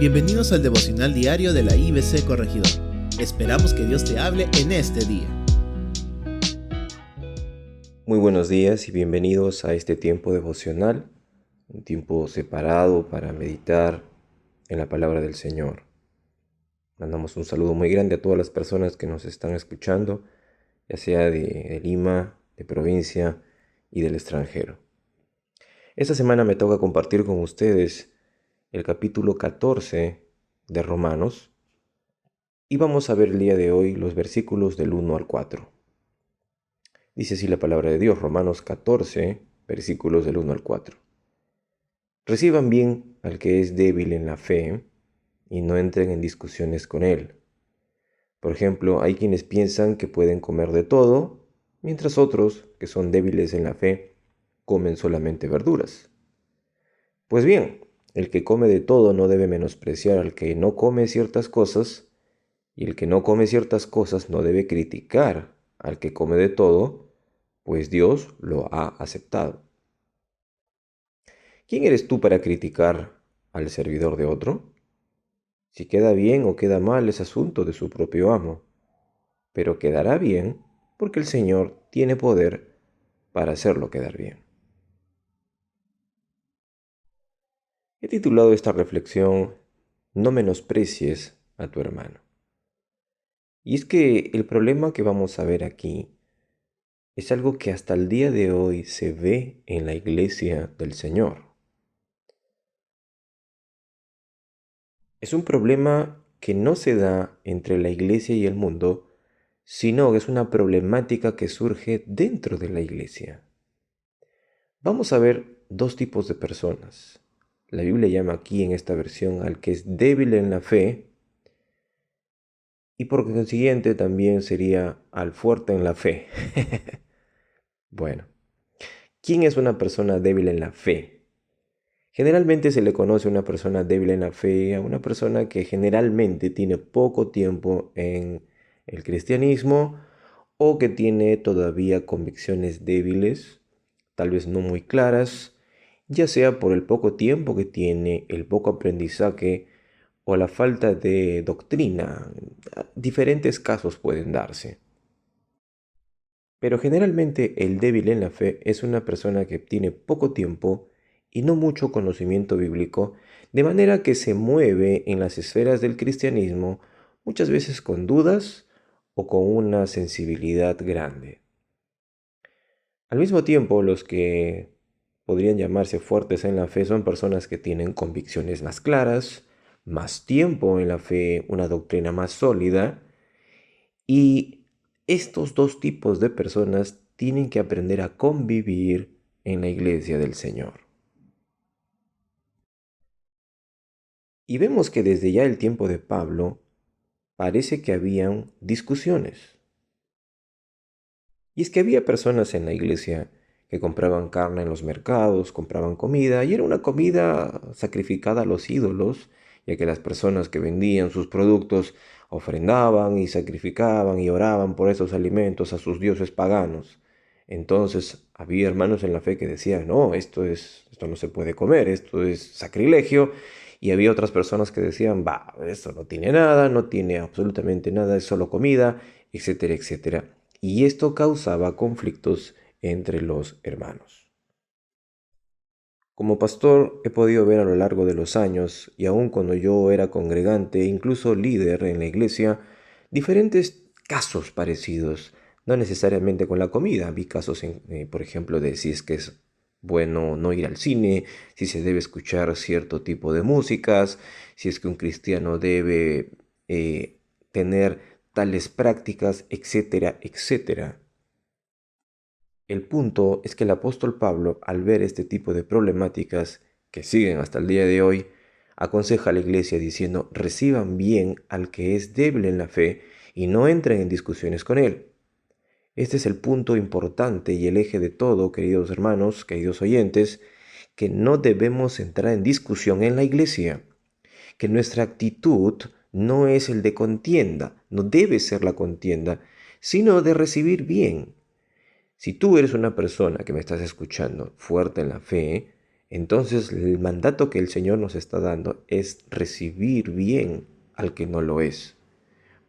Bienvenidos al devocional diario de la IBC Corregidor. Esperamos que Dios te hable en este día. Muy buenos días y bienvenidos a este tiempo devocional, un tiempo separado para meditar en la palabra del Señor. Mandamos un saludo muy grande a todas las personas que nos están escuchando, ya sea de Lima, de provincia y del extranjero. Esta semana me toca compartir con ustedes el capítulo 14 de Romanos y vamos a ver el día de hoy los versículos del 1 al 4. Dice así la palabra de Dios, Romanos 14, versículos del 1 al 4. Reciban bien al que es débil en la fe y no entren en discusiones con él. Por ejemplo, hay quienes piensan que pueden comer de todo, mientras otros, que son débiles en la fe, comen solamente verduras. Pues bien, el que come de todo no debe menospreciar al que no come ciertas cosas, y el que no come ciertas cosas no debe criticar al que come de todo, pues Dios lo ha aceptado. ¿Quién eres tú para criticar al servidor de otro? Si queda bien o queda mal es asunto de su propio amo, pero quedará bien porque el Señor tiene poder para hacerlo quedar bien. He titulado esta reflexión No menosprecies a tu hermano. Y es que el problema que vamos a ver aquí es algo que hasta el día de hoy se ve en la iglesia del Señor. Es un problema que no se da entre la iglesia y el mundo, sino que es una problemática que surge dentro de la iglesia. Vamos a ver dos tipos de personas. La Biblia llama aquí en esta versión al que es débil en la fe y por consiguiente también sería al fuerte en la fe. Bueno, ¿quién es una persona débil en la fe? Generalmente se le conoce a una persona débil en la fe, a una persona que generalmente tiene poco tiempo en el cristianismo o que tiene todavía convicciones débiles, tal vez no muy claras, ya sea por el poco tiempo que tiene, el poco aprendizaje o la falta de doctrina. Diferentes casos pueden darse. Pero generalmente el débil en la fe es una persona que tiene poco tiempo y no mucho conocimiento bíblico, de manera que se mueve en las esferas del cristianismo muchas veces con dudas o con una sensibilidad grande. Al mismo tiempo, los que podrían llamarse fuertes en la fe son personas que tienen convicciones más claras, más tiempo en la fe, una doctrina más sólida, y estos dos tipos de personas tienen que aprender a convivir en la iglesia del Señor. Y vemos que desde ya el tiempo de Pablo parece que habían discusiones. Y es que había personas en la iglesia que compraban carne en los mercados, compraban comida, y era una comida sacrificada a los ídolos, ya que las personas que vendían sus productos ofrendaban y sacrificaban y oraban por esos alimentos a sus dioses paganos. Entonces había hermanos en la fe que decían, no, esto no se puede comer, esto es sacrilegio, y había otras personas que decían, esto no tiene nada, no tiene absolutamente nada, es solo comida, etcétera, etcétera. Y esto causaba conflictos entre los hermanos. Como pastor he podido ver a lo largo de los años, y aun cuando yo era congregante e incluso líder en la iglesia, diferentes casos parecidos, no necesariamente con la comida. Vi casos, por ejemplo, de si es que es bueno no ir al cine, si se debe escuchar cierto tipo de músicas, si es que un cristiano debe tener tales prácticas, etcétera, etcétera. El punto es que el apóstol Pablo, al ver este tipo de problemáticas que siguen hasta el día de hoy, aconseja a la iglesia diciendo, reciban bien al que es débil en la fe y no entren en discusiones con él. Este es el punto importante y el eje de todo, queridos hermanos, queridos oyentes, que no debemos entrar en discusión en la iglesia, que nuestra actitud no es el de contienda, no debe ser la contienda, sino de recibir bien. Si tú eres una persona que me estás escuchando fuerte en la fe, Entonces, el mandato que el Señor nos está dando es recibir bien al que no lo es.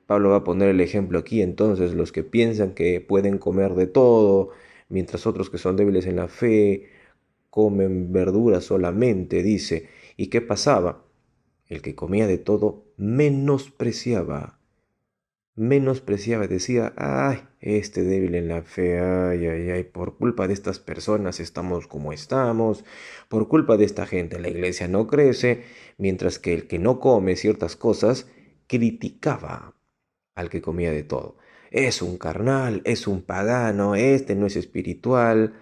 Pablo va a poner el ejemplo aquí, entonces, los que piensan que pueden comer de todo, mientras otros que son débiles en la fe comen verduras solamente, dice. ¿Y qué pasaba? El que comía de todo menospreciaba, decía, ay, este débil en la fe, ay, ay, ay, por culpa de estas personas estamos como estamos, por culpa de esta gente la iglesia no crece, mientras que el que no come ciertas cosas criticaba al que comía de todo. Es un carnal, es un pagano, este no es espiritual.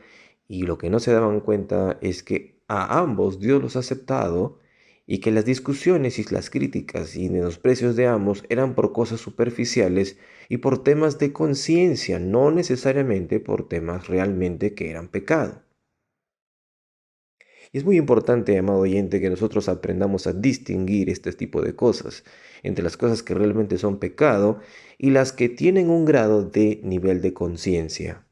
Y lo que no se daban cuenta es que a ambos Dios los ha aceptado y que las discusiones y las críticas y menosprecios de ambos eran por cosas superficiales y por temas de conciencia, no necesariamente por temas realmente que eran pecado. Y es muy importante, amado oyente, que nosotros aprendamos a distinguir este tipo de cosas, entre las cosas que realmente son pecado y las que tienen un grado de nivel de conciencia.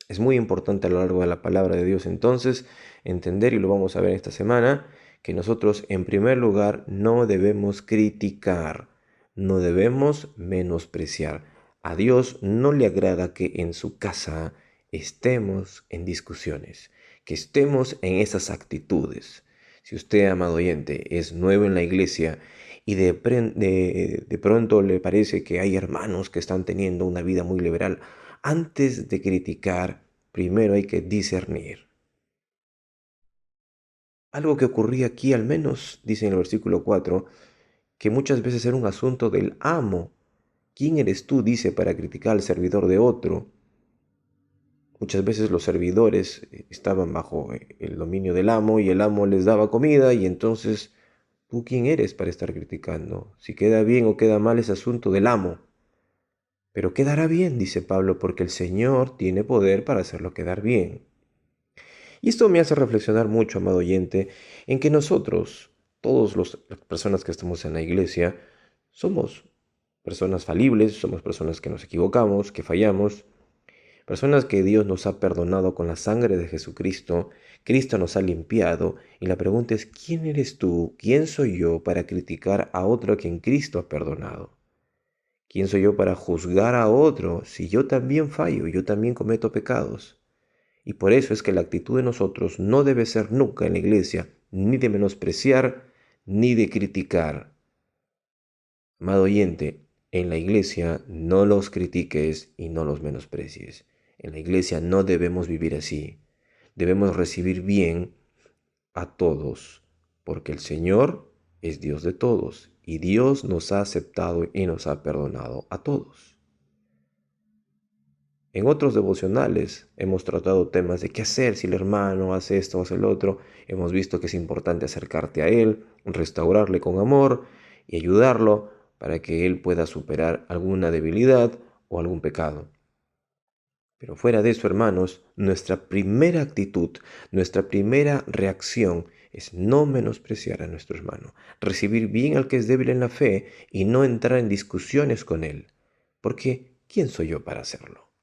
Es muy importante a lo largo de la palabra de Dios entonces entender, y lo vamos a ver esta semana, que nosotros en primer lugar no debemos criticar, no debemos menospreciar. A Dios no le agrada que en su casa estemos en discusiones, que estemos en esas actitudes. Si usted, amado oyente, es nuevo en la iglesia y de pronto le parece que hay hermanos que están teniendo una vida muy liberal, antes de criticar, primero hay que discernir. Algo que ocurría aquí, al menos, dice en el versículo 4, que muchas veces era un asunto del amo. ¿Quién eres tú, dice, para criticar al servidor de otro? Muchas veces los servidores estaban bajo el dominio del amo y el amo les daba comida y entonces, ¿tú quién eres para estar criticando? Si queda bien o queda mal es asunto del amo. Pero quedará bien, dice Pablo, porque el Señor tiene poder para hacerlo quedar bien. Y esto me hace reflexionar mucho, amado oyente, en que nosotros, todas las personas que estamos en la iglesia, somos personas falibles, somos personas que nos equivocamos, que fallamos, personas que Dios nos ha perdonado con la sangre de Jesucristo, Cristo nos ha limpiado, y la pregunta es, ¿quién eres tú? ¿Quién soy yo para criticar a otro a quien Cristo ha perdonado? ¿Quién soy yo para juzgar a otro si yo también fallo, yo también cometo pecados? Y por eso es que la actitud de nosotros no debe ser nunca en la iglesia ni de menospreciar ni de criticar. Amado oyente, en la iglesia no los critiques y no los menosprecies. En la iglesia no debemos vivir así. Debemos recibir bien a todos, porque el Señor es Dios de todos y Dios nos ha aceptado y nos ha perdonado a todos. En otros devocionales hemos tratado temas de qué hacer si el hermano hace esto o hace el otro. Hemos visto que es importante acercarte a él, restaurarle con amor y ayudarlo para que él pueda superar alguna debilidad o algún pecado. Pero fuera de eso, hermanos, nuestra primera actitud, nuestra primera reacción es no menospreciar a nuestro hermano, recibir bien al que es débil en la fe y no entrar en discusiones con él. Porque, ¿quién soy yo para hacerlo?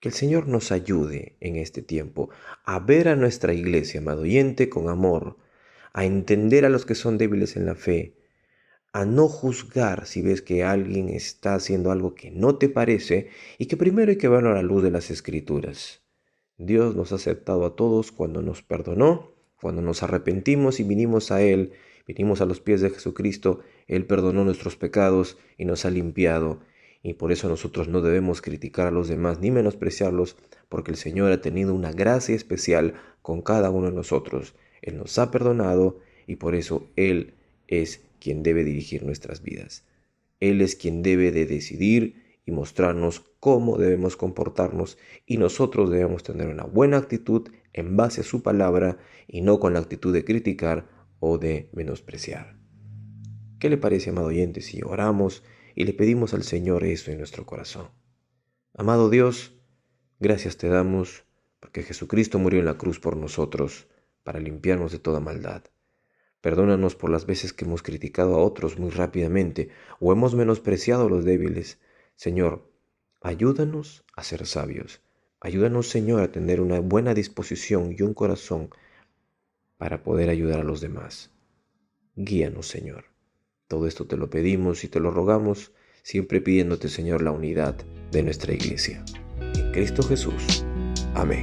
Que el Señor nos ayude en este tiempo a ver a nuestra iglesia, amado oyente, con amor, a entender a los que son débiles en la fe, a no juzgar si ves que alguien está haciendo algo que no te parece y que primero hay que verlo a la luz de las Escrituras. Dios nos ha aceptado a todos cuando nos perdonó, cuando nos arrepentimos y vinimos a Él, vinimos a los pies de Jesucristo, Él perdonó nuestros pecados y nos ha limpiado. Y por eso nosotros no debemos criticar a los demás ni menospreciarlos, porque el Señor ha tenido una gracia especial con cada uno de nosotros. Él nos ha perdonado y por eso Él es quien debe dirigir nuestras vidas. Él es quien debe de decidir y mostrarnos cómo debemos comportarnos y nosotros debemos tener una buena actitud en base a su palabra y no con la actitud de criticar o de menospreciar. ¿Qué le parece, amado oyente, si oramos y le pedimos al Señor eso en nuestro corazón? Amado Dios, gracias te damos porque Jesucristo murió en la cruz por nosotros para limpiarnos de toda maldad. Perdónanos por las veces que hemos criticado a otros muy rápidamente o hemos menospreciado a los débiles. Señor, ayúdanos a ser sabios. Ayúdanos, Señor, a tener una buena disposición y un corazón para poder ayudar a los demás. Guíanos, Señor. Todo esto te lo pedimos y te lo rogamos, siempre pidiéndote, Señor, la unidad de nuestra iglesia. En Cristo Jesús. Amén.